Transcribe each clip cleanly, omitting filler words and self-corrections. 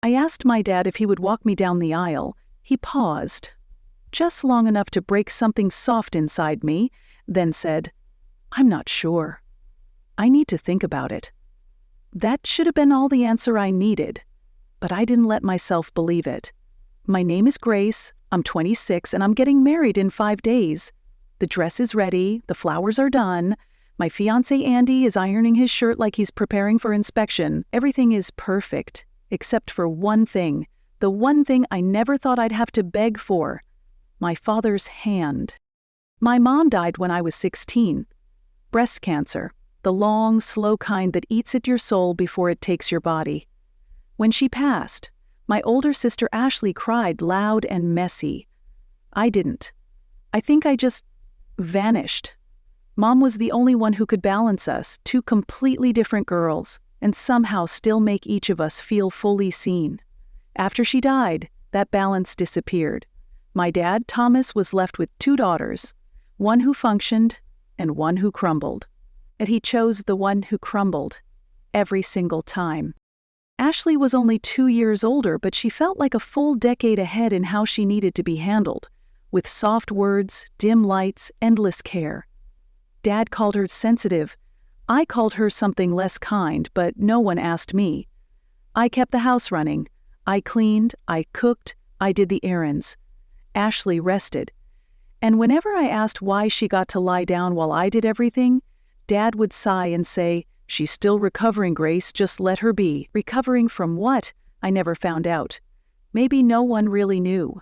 I asked my dad if he would walk me down the aisle. He paused, just long enough to break something soft inside me, then said, "I'm not sure. I need to think about it." That should have been all the answer I needed, but I didn't let myself believe it. My name is Grace, I'm 26, and I'm getting married in 5 days. The dress is ready, the flowers are done. My fiancé Andy is ironing his shirt like he's preparing for inspection. Everything is perfect, except for one thing, the one thing I never thought I'd have to beg for: my father's hand. My mom died when I was 16. Breast cancer, the long, slow kind that eats at your soul before it takes your body. When she passed, my older sister Ashley cried loud and messy. I didn't. I think I just vanished. Mom was the only one who could balance us, two completely different girls, and somehow still make each of us feel fully seen. After she died, that balance disappeared. My dad, Thomas, was left with 2 daughters, one who functioned and one who crumbled. And he chose the one who crumbled every single time. Ashley was only 2 years older, but she felt like a full decade ahead in how she needed to be handled, with soft words, dim lights, endless care. Dad called her sensitive. I called her something less kind, but no one asked me. I kept the house running. I cleaned, I cooked, I did the errands. Ashley rested. And whenever I asked why she got to lie down while I did everything, Dad would sigh and say, "She's still recovering, Grace, just let her be." Recovering from what? I never found out. Maybe no one really knew.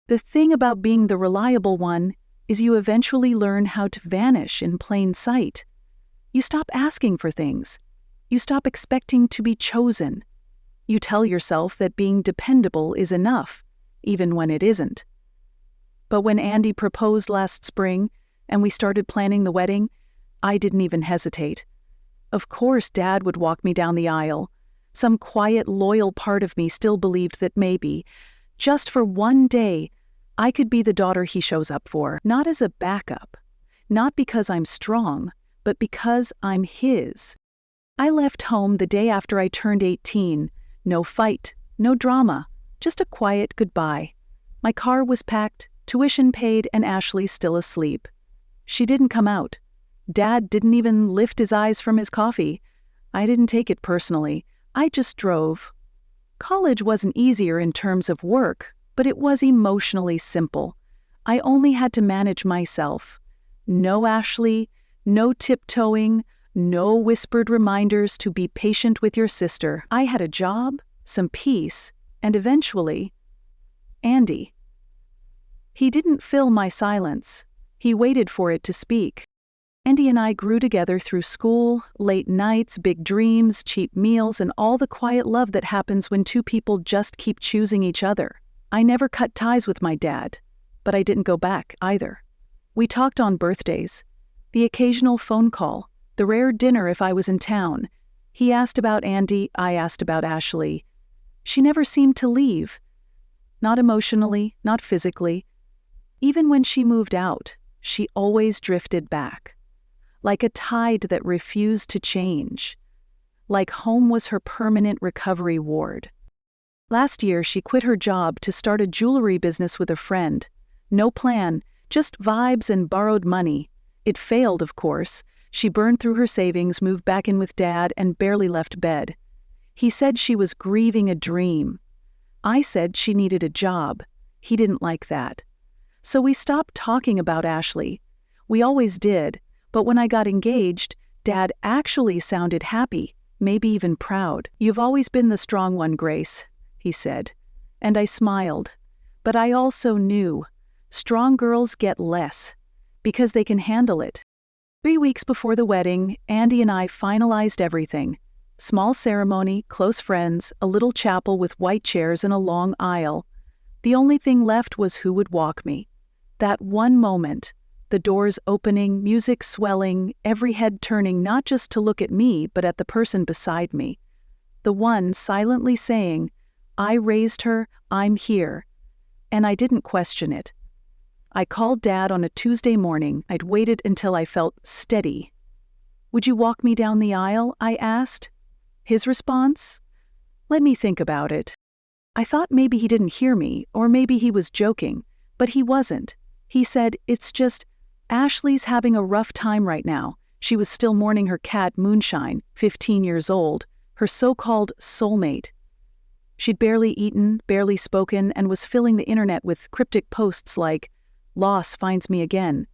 The thing about being the reliable one is you eventually learn how to vanish in plain sight. You stop asking for things. You stop expecting to be chosen. You tell yourself that being dependable is enough, even when it isn't. But when Andy proposed last spring and we started planning the wedding, I didn't even hesitate. Of course Dad would walk me down the aisle. Some quiet, loyal part of me still believed that maybe, just for one day, I could be the daughter he shows up for, not as a backup, not because I'm strong, but because I'm his. I left home the day after I turned 18. No fight, no drama, just a quiet goodbye. My car was packed, tuition paid, and Ashley still asleep. She didn't come out. Dad didn't even lift his eyes from his coffee. I didn't take it personally. I just drove. College wasn't easier in terms of work, but it was emotionally simple. I only had to manage myself. No Ashley, no tiptoeing, no whispered reminders to be patient with your sister. I had a job, some peace, and eventually, Andy. He didn't fill my silence. He waited for it to speak. Andy and I grew together through school, late nights, big dreams, cheap meals, and all the quiet love that happens when two people just keep choosing each other. I never cut ties with my dad, but I didn't go back either. We talked on birthdays, the occasional phone call, the rare dinner if I was in town. He asked about Andy, I asked about Ashley. She never seemed to leave. Not emotionally, not physically. Even when she moved out, she always drifted back. Like a tide that refused to change. Like home was her permanent recovery ward. Last year, she quit her job to start a jewelry business with a friend. No plan, just vibes and borrowed money. It failed, of course. She burned through her savings, moved back in with Dad, and barely left bed. He said she was grieving a dream. I said she needed a job. He didn't like that. So we stopped talking about Ashley. We always did. But when I got engaged, Dad actually sounded happy, maybe even proud. "You've always been the strong one, Grace," he said. And I smiled. But I also knew, strong girls get less, because they can handle it. 3 weeks before the wedding, Andy and I finalized everything. Small ceremony, close friends, a little chapel with white chairs and a long aisle. The only thing left was who would walk me. That one moment. The doors opening, music swelling, every head turning not just to look at me, but at the person beside me. The one silently saying, "I raised her, I'm here." And I didn't question it. I called Dad on a Tuesday morning. I'd waited until I felt steady. "Would you walk me down the aisle?" I asked. His response? Let me think about it. I thought maybe he didn't hear me, or maybe he was joking, but he wasn't. He said, "It's just, Ashley's having a rough time right now." She was still mourning her cat Moonshine, 15 years old, her so-called soulmate. She'd barely eaten, barely spoken, and was filling the internet with cryptic posts like, "Loss finds me again."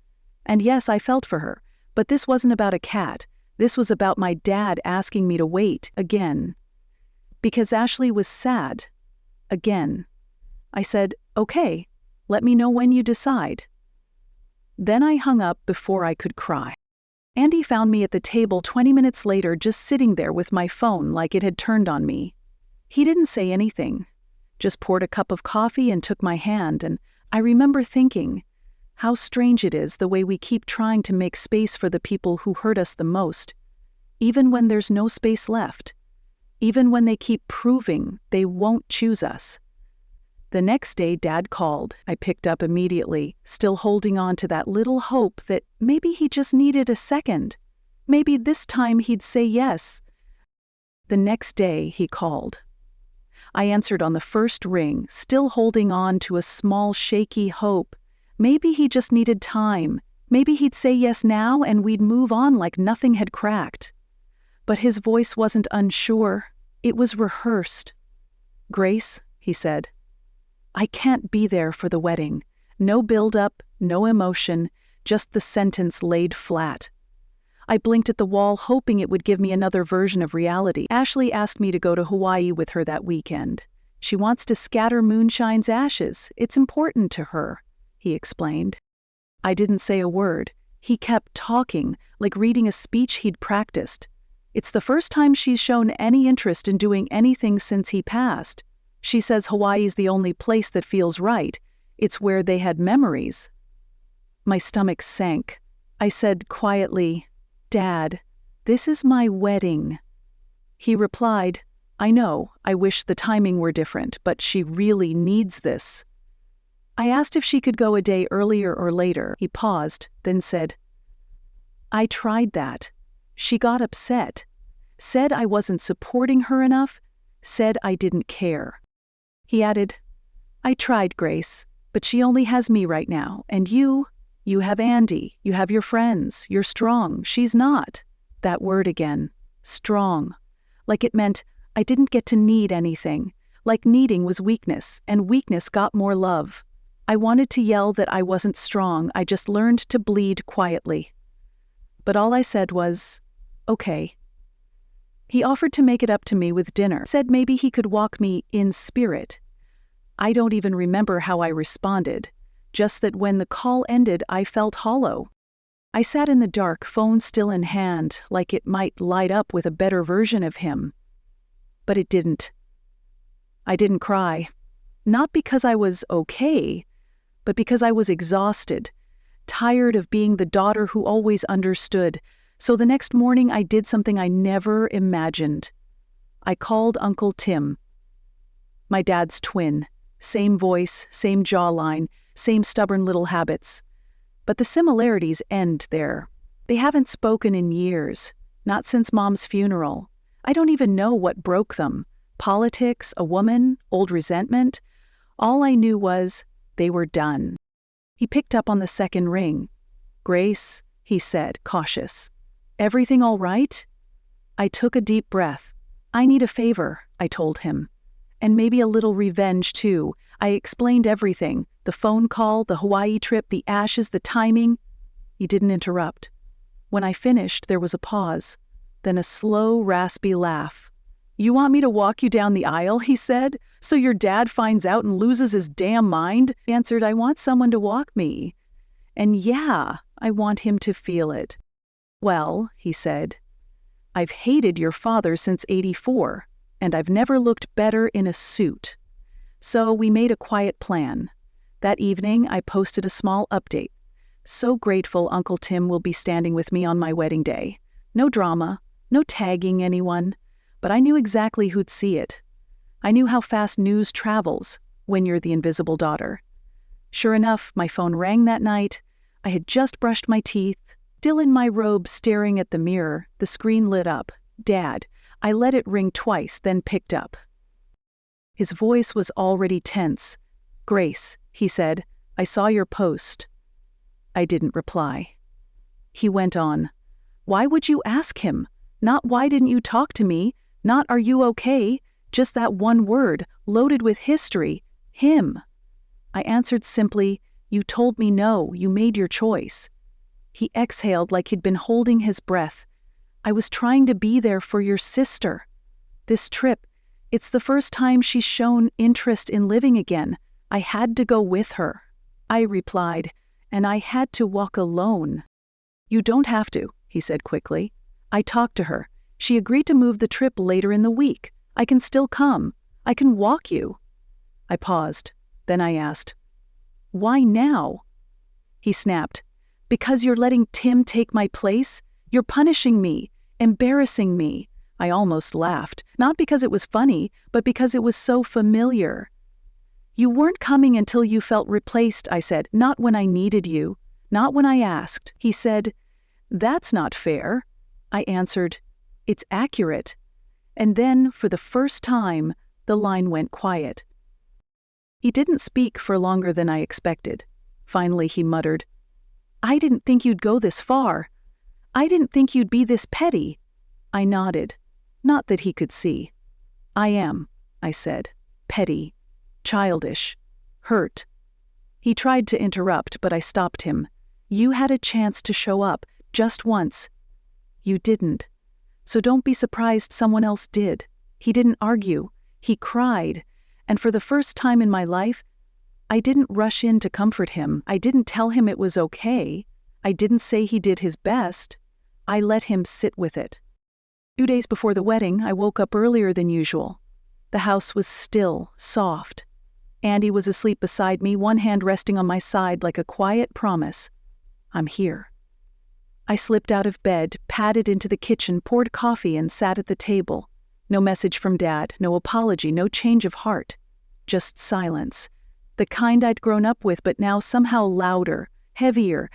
And yes, I felt for her, but this wasn't about a cat. This was about my dad asking me to wait again. Because Ashley was sad. Again. I said, "Okay, let me know when you decide." Then I hung up before I could cry. Andy found me at the table 20 minutes later, just sitting there with my phone like it had turned on me. He didn't say anything, just poured a cup of coffee and took my hand, and I remember thinking, how strange it is the way we keep trying to make space for the people who hurt us the most, even when there's no space left, even when they keep proving they won't choose us. The next day, Dad called. I picked up immediately, still holding on to that little hope that maybe he just needed a second. Maybe this time he'd say yes. The next day, he called. I answered on the first ring, still holding on to a small, shaky hope. Maybe he just needed time. Maybe he'd say yes now and we'd move on like nothing had cracked. But his voice wasn't unsure. It was rehearsed. "Grace," he said, "I can't be there for the wedding. No build-up, no emotion, just the sentence laid flat." I blinked at the wall, hoping it would give me another version of reality. "Ashley asked me to go to Hawaii with her that weekend. She wants to scatter Moonshine's ashes. It's important to her," he explained. I didn't say a word. He kept talking, like reading a speech he'd practiced. "It's the first time she's shown any interest in doing anything since he passed. She says Hawaii's the only place that feels right. It's where they had memories." My stomach sank. I said quietly, "Dad, this is my wedding." He replied, "I know, I wish the timing were different, but she really needs this." I asked if she could go a day earlier or later. He paused, then said, "I tried that. She got upset. Said I wasn't supporting her enough. Said I didn't care." He added, "I tried, Grace, but she only has me right now, and you have Andy, you have your friends, you're strong, she's not." That word again, strong. Like it meant I didn't get to need anything, like needing was weakness, and weakness got more love. I wanted to yell that I wasn't strong, I just learned to bleed quietly. But all I said was, "Okay." He offered to make it up to me with dinner, said maybe he could walk me in spirit. I don't even remember how I responded, just that when the call ended, I felt hollow. I sat in the dark, phone still in hand, like it might light up with a better version of him. But it didn't. I didn't cry. Not because I was okay, but because I was exhausted, tired of being the daughter who always understood. So the next morning I did something I never imagined. I called Uncle Tim, my dad's twin. Same voice, same jawline, same stubborn little habits. But the similarities end there. They haven't spoken in years, not since Mom's funeral. I don't even know what broke them. Politics, a woman, old resentment. All I knew was they were done. He picked up on the second ring. "Grace," he said, cautious. "Everything all right?" I took a deep breath. "I need a favor," I told him. And maybe a little revenge, too. I explained everything. The phone call, the Hawaii trip, the ashes, the timing. He didn't interrupt. When I finished, there was a pause. Then a slow, raspy laugh. "You want me to walk you down the aisle," he said, "so your dad finds out and loses his damn mind?" I answered, "I want someone to walk me. And yeah, I want him to feel it." "Well," he said, "I've hated your father since '84. And I've never looked better in a suit." So we made a quiet plan. That evening, I posted a small update. "So grateful Uncle Tim will be standing with me on my wedding day. No drama, no tagging anyone, but I knew exactly who'd see it. I knew how fast news travels when you're the invisible daughter." Sure enough, my phone rang that night. I had just brushed my teeth, still in my robe staring at the mirror. The screen lit up. "Dad." I let it ring twice, then picked up. His voice was already tense. "Grace," he said, "I saw your post." I didn't reply. He went on. "Why would you ask him? Not why didn't you talk to me? Not are you okay? Just that one word, loaded with history. Him." I answered simply, "You told me no, you made your choice." He exhaled like he'd been holding his breath. "I was trying to be there for your sister. This trip, it's the first time she's shown interest in living again. I had to go with her." I replied, "And I had to walk alone." "You don't have to," he said quickly. "I talked to her. She agreed to move the trip later in the week. I can still come. I can walk you." I paused. Then I asked, "Why now?" He snapped, "Because you're letting Tim take my place? You're punishing me, embarrassing me." I almost laughed, not because it was funny, but because it was so familiar. "You weren't coming until you felt replaced," I said, "not when I needed you, not when I asked." He said, "That's not fair." I answered, "It's accurate." And then, for the first time, the line went quiet. He didn't speak for longer than I expected. Finally he muttered, "I didn't think you'd go this far. I didn't think you'd be this petty." I nodded, not that he could see. "I am," I said, "petty, childish, hurt." He tried to interrupt, but I stopped him. "You had a chance to show up, just once. You didn't. So don't be surprised someone else did." He didn't argue. He cried. And for the first time in my life, I didn't rush in to comfort him. I didn't tell him it was okay. I didn't say he did his best. I let him sit with it. 2 days before the wedding, I woke up earlier than usual. The house was still, soft. Andy was asleep beside me, one hand resting on my side like a quiet promise. "I'm here." I slipped out of bed, padded into the kitchen, poured coffee, and sat at the table. No message from Dad, no apology, no change of heart. Just silence. The kind I'd grown up with, but now somehow louder, heavier.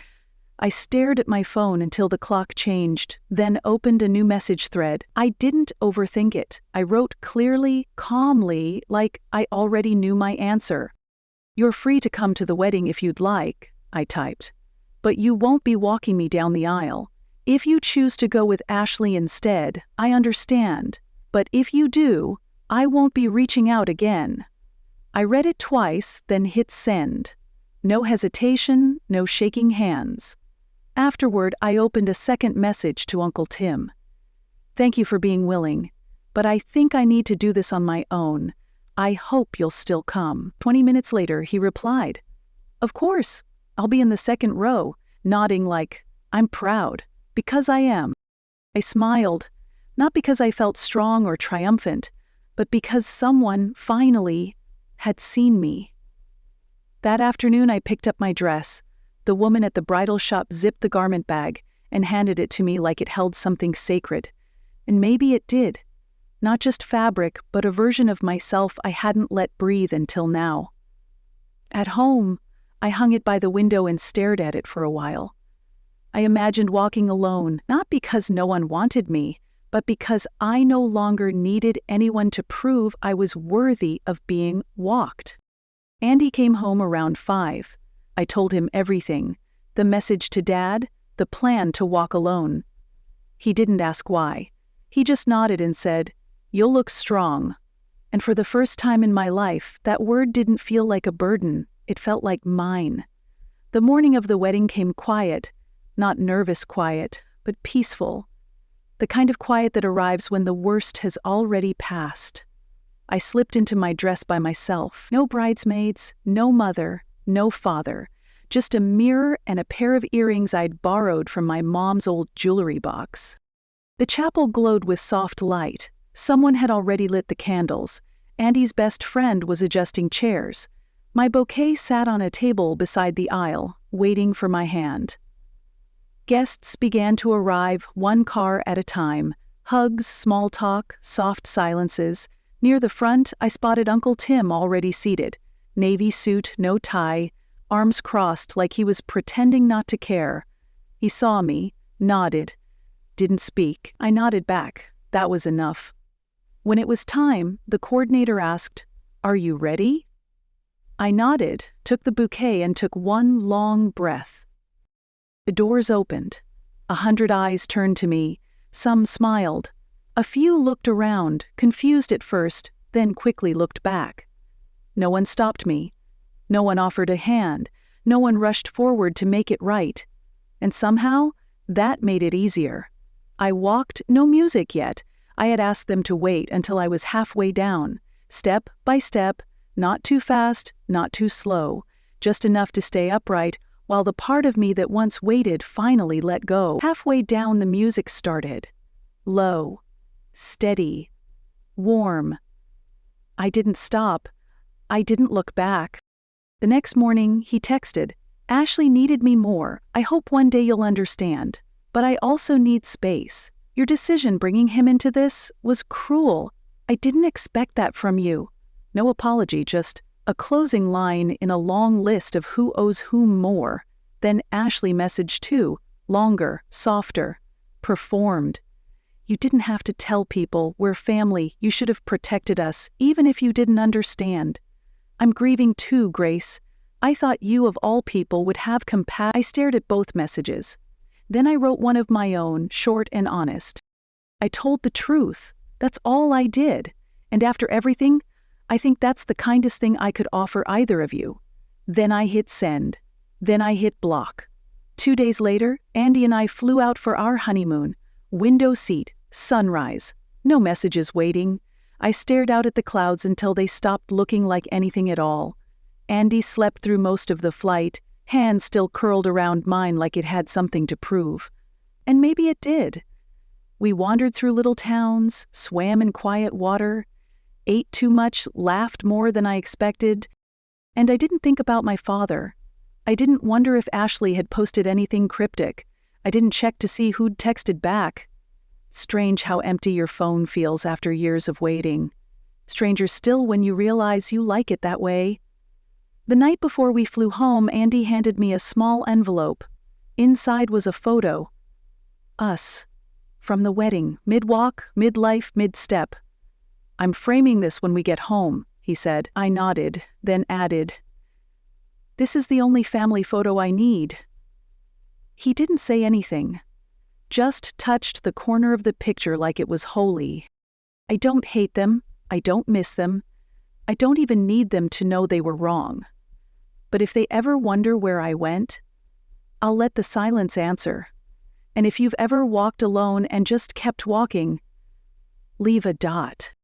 I stared at my phone until the clock changed, then opened a new message thread. I didn't overthink it. I wrote clearly, calmly, like I already knew my answer. "You're free to come to the wedding if you'd like," I typed. "But you won't be walking me down the aisle. If you choose to go with Ashley instead, I understand. But if you do, I won't be reaching out again." I read it twice, then hit send. No hesitation, no shaking hands. Afterward, I opened a second message to Uncle Tim. "Thank you for being willing, but I think I need to do this on my own. I hope you'll still come." 20 minutes later, he replied, "Of course, I'll be in the second row," nodding like, "I'm proud, because I am." I smiled, not because I felt strong or triumphant, but because someone, finally, had seen me. That afternoon I picked up my dress. The woman at the bridal shop zipped the garment bag and handed it to me like it held something sacred. And maybe it did. Not just fabric, but a version of myself I hadn't let breathe until now. At home, I hung it by the window and stared at it for a while. I imagined walking alone, not because no one wanted me, but because I no longer needed anyone to prove I was worthy of being walked. Andy came home around 5. I told him everything, the message to Dad, the plan to walk alone. He didn't ask why. He just nodded and said, "You'll look strong." And for the first time in my life, that word didn't feel like a burden, it felt like mine. The morning of the wedding came quiet, not nervous quiet, but peaceful. The kind of quiet that arrives when the worst has already passed. I slipped into my dress by myself. No bridesmaids, no mother, no father. Just a mirror and a pair of earrings I'd borrowed from my mom's old jewelry box. The chapel glowed with soft light. Someone had already lit the candles. Andy's best friend was adjusting chairs. My bouquet sat on a table beside the aisle, waiting for my hand. Guests began to arrive, one car at a time. Hugs, small talk, soft silences. Near the front, I spotted Uncle Tim already seated. Navy suit, no tie, arms crossed like he was pretending not to care. He saw me, nodded, didn't speak. I nodded back. That was enough. When it was time, the coordinator asked, Are you ready? I nodded, took the bouquet, and took one long breath. The doors opened. 100 eyes turned to me. Some smiled. A few looked around, confused at first, then quickly looked back. No one stopped me. No one offered a hand. No one rushed forward to make it right. And somehow, that made it easier. I walked, no music yet. I had asked them to wait until I was halfway down, step by step, not too fast, not too slow, just enough to stay upright, while the part of me that once waited finally let go. Halfway down, the music started. Low, steady, warm. I didn't stop. I didn't look back. The next morning, he texted, "Ashley needed me more. I hope one day you'll understand. But I also need space. Your decision bringing him into this was cruel. I didn't expect that from you." No apology, just a closing line in a long list of who owes whom more. Then Ashley messaged too, longer, softer, performed. "You didn't have to tell people we're family. You should have protected us, even if you didn't understand. I'm grieving too, Grace. I thought you of all people would have compassion." I stared at both messages. Then I wrote one of my own, short and honest. I told the truth. That's all I did. And after everything, I think that's the kindest thing I could offer either of you. Then I hit send. Then I hit block. 2 days later, Andy and I flew out for our honeymoon. Window seat, sunrise. No messages waiting. I stared out at the clouds until they stopped looking like anything at all. Andy slept through most of the flight, hands still curled around mine like it had something to prove. And maybe it did. We wandered through little towns, swam in quiet water, ate too much, laughed more than I expected, and I didn't think about my father. I didn't wonder if Ashley had posted anything cryptic. I didn't check to see who'd texted back. Strange how empty your phone feels after years of waiting. Stranger still when you realize you like it that way. The night before we flew home, Andy handed me a small envelope. Inside was a photo. Us. From the wedding, mid-walk, mid-life, mid-step. "I'm framing this when we get home," he said. I nodded, then added, "This is the only family photo I need." He didn't say anything, just touched the corner of the picture like it was holy. I don't hate them, I don't miss them, I don't even need them to know they were wrong. But if they ever wonder where I went, I'll let the silence answer. And if you've ever walked alone and just kept walking, leave a dot.